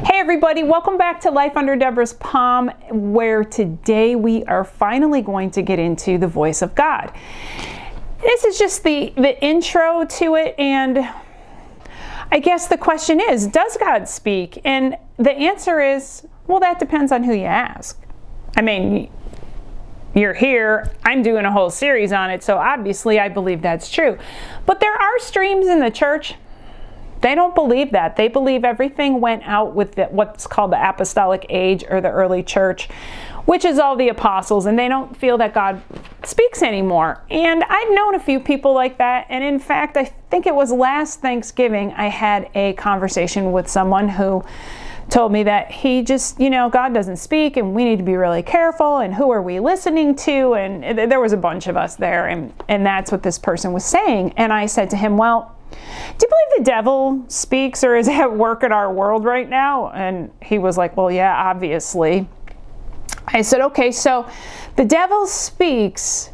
Hey everybody, welcome back to Life Under Deborah's Palm, where today we are finally going to get into the voice of God. This is just the intro to it, and I guess the question is, does God speak? And the answer is, well, that depends on who you ask. I mean, you're here, I'm doing a whole series on it, so obviously I believe that's true. But there are streams in the church. They don't believe that. They believe everything went out with what's called the apostolic age, or the early church, which is all the apostles, and they don't feel that God speaks anymore. And I've known a few people like that, and in fact, I think it was last Thanksgiving, I had a conversation with someone who told me that he just, God doesn't speak, and we need to be really careful, and who are we listening to? And there was a bunch of us there, and that's what this person was saying. And I said to him, well, do you believe the devil speaks or is at work in our world right now? And he was like, well, yeah, obviously. I said, okay, so the devil speaks,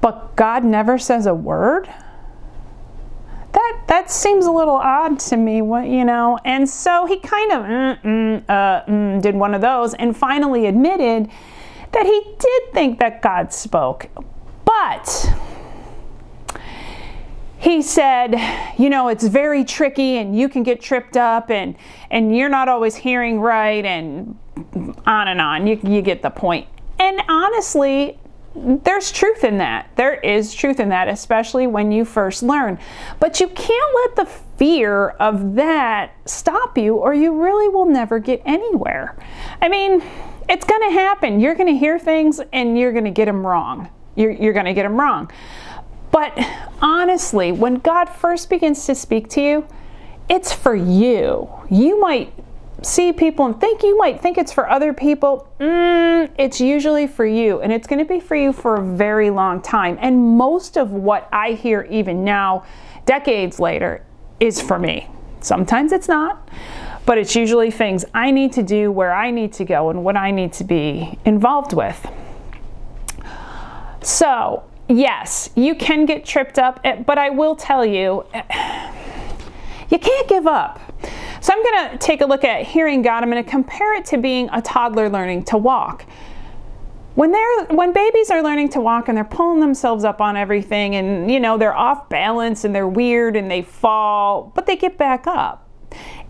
but God never says a word? That seems a little odd to me, And so he kind of did one of those and finally admitted that he did think that God spoke. But he said, it's very tricky and you can get tripped up and you're not always hearing right, and on and on. You get the point. And honestly, there's truth in that. There is truth in that, especially when you first learn. But you can't let the fear of that stop you, or you really will never get anywhere. I mean, it's going to happen. You're going to hear things and you're going to get them wrong. You're going to get them wrong. But honestly, when God first begins to speak to you, it's for you. You might see people and you might think it's for other people. It's usually for you, and it's going to be for you for a very long time. And most of what I hear even now, decades later, is for me. Sometimes it's not, but it's usually things I need to do, where I need to go, and what I need to be involved with. So, yes, you can get tripped up, but I will tell you, you can't give up. So I'm going to take a look at hearing God. I'm going to compare it to being a toddler learning to walk. When babies are learning to walk and they're pulling themselves up on everything, and they're off balance and they're weird and they fall, but they get back up.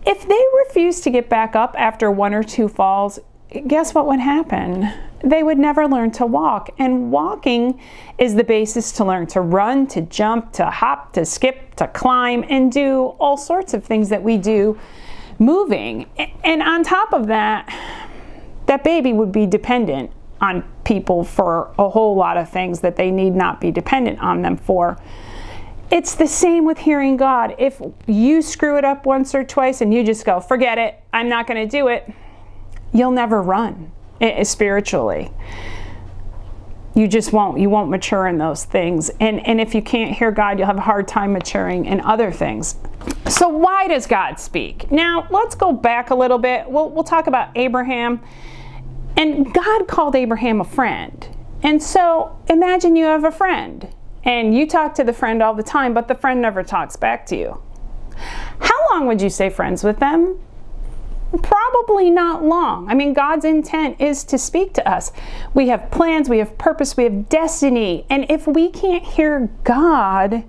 If they refuse to get back up after one or two falls, guess what would happen? They would never learn to walk. And walking is the basis to learn to run, to jump, to hop, to skip, to climb, and do all sorts of things that we do moving. And on top of that, that baby would be dependent on people for a whole lot of things that they need not be dependent on them for. It's the same with hearing God. If you screw it up once or twice and you just go, forget it, I'm not going to do it, you'll never run spiritually. You just won't. You won't mature in those things. And if you can't hear God, you'll have a hard time maturing in other things. So why does God speak? Now, let's go back a little bit. We'll talk about Abraham. And God called Abraham a friend. And so imagine you have a friend, and you talk to the friend all the time, but the friend never talks back to you. How long would you stay friends with them? Probably not long. I mean, God's intent is to speak to us. We have plans, we have purpose, we have destiny. And if we can't hear God,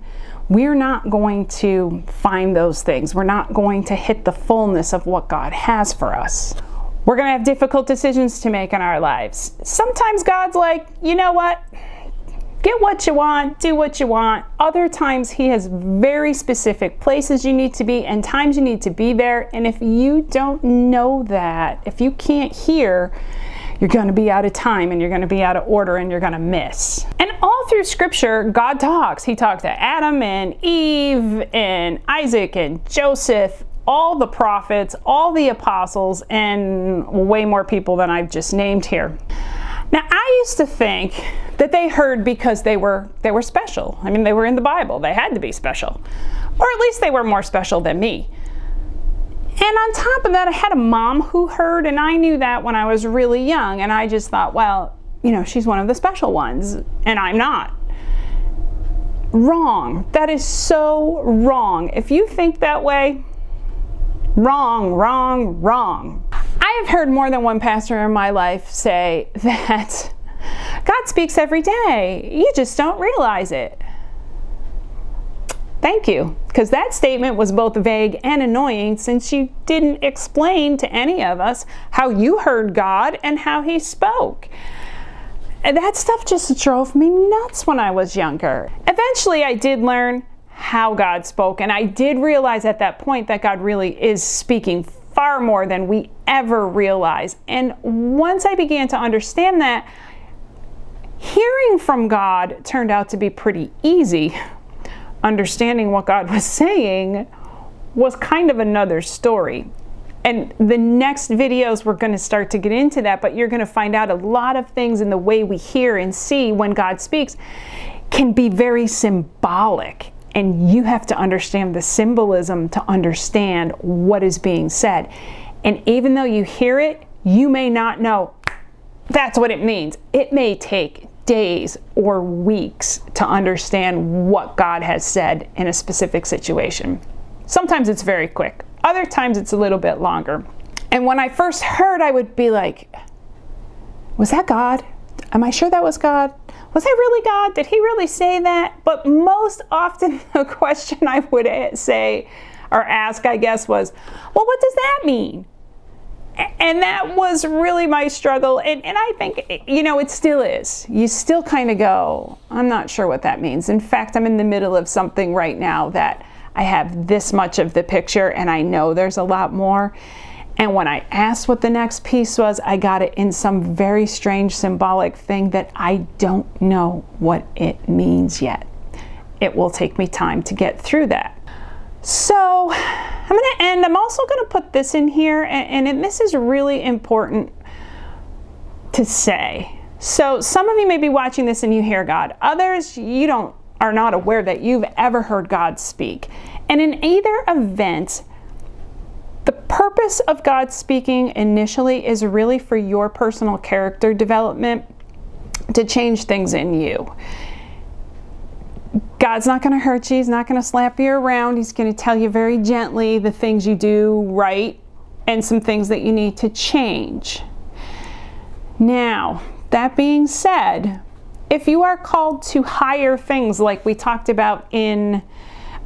we're not going to find those things. We're not going to hit the fullness of what God has for us. We're going to have difficult decisions to make in our lives. Sometimes God's like, you know what? Get what you want, do what you want. Other times he has very specific places you need to be and times you need to be there. And if you don't know that, if you can't hear, you're going to be out of time and you're going to be out of order and you're going to miss. And all through Scripture, God talks. He talked to Adam and Eve and Isaac and Joseph, all the prophets, all the apostles, and way more people than I've just named here. Now, I used to think that they heard because they were special. I mean, they were in the Bible. They had to be special. Or at least they were more special than me. And on top of that, I had a mom who heard, and I knew that when I was really young. And I just thought, well, she's one of the special ones, and I'm not. Wrong. That is so wrong. If you think that way, Wrong, wrong, wrong. I have heard more than one pastor in my life say that God speaks every day. You just don't realize it. Thank you, because that statement was both vague and annoying since you didn't explain to any of us how you heard God and how he spoke. And that stuff just drove me nuts when I was younger. Eventually, I did learn how God spoke, and I did realize at that point that God really is speaking far more than we ever realize. And once I began to understand that, hearing from God turned out to be pretty easy. Understanding what God was saying was kind of another story. And the next videos we're going to start to get into that, but you're going to find out a lot of things in the way we hear and see when God speaks can be very symbolic. And you have to understand the symbolism to understand what is being said. And even though you hear it, you may not know that's what it means. It may take days or weeks to understand what God has said in a specific situation. Sometimes it's very quick. Other times it's a little bit longer. And when I first heard, I would be like, was that God? Am I sure that was God? Was that really God? Did he really say that? But most often the question I would say or ask, I guess, was, well, what does that mean? And that was really my struggle. And I think, it still is. You still kind of go, I'm not sure what that means. In fact, I'm in the middle of something right now that I have this much of the picture and I know there's a lot more. And when I asked what the next piece was, I got it in some very strange symbolic thing that I don't know what it means yet. It will take me time to get through that. So I'm going to end. I'm also going to put this in here, and this is really important to say. So some of you may be watching this and you hear God. Others, are not aware that you've ever heard God speak. And in either event, the purpose of God speaking initially is really for your personal character development, to change things in you. God's not going to hurt you. He's not going to slap you around. He's going to tell you very gently the things you do right and some things that you need to change. Now, that being said, if you are called to higher things like we talked about in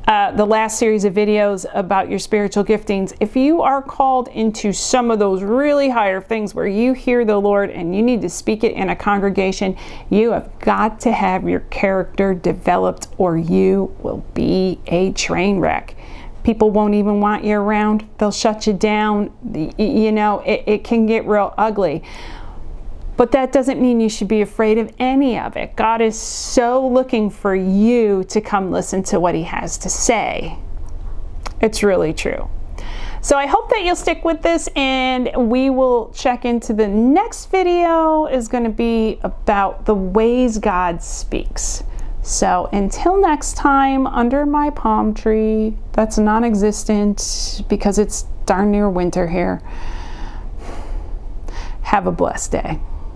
the last series of videos about your spiritual giftings, if you are called into some of those really higher things where you hear the Lord and you need to speak it in a congregation, you have got to have your character developed or you will be a train wreck. People won't even want you around. They'll shut you down. It can get real ugly. But that doesn't mean you should be afraid of any of it. God is so looking for you to come listen to what he has to say. It's really true. So I hope that you'll stick with this, and we will check into the next video is going to be about the ways God speaks. So until next time, under my palm tree that's non-existent because it's darn near winter here, have a blessed day.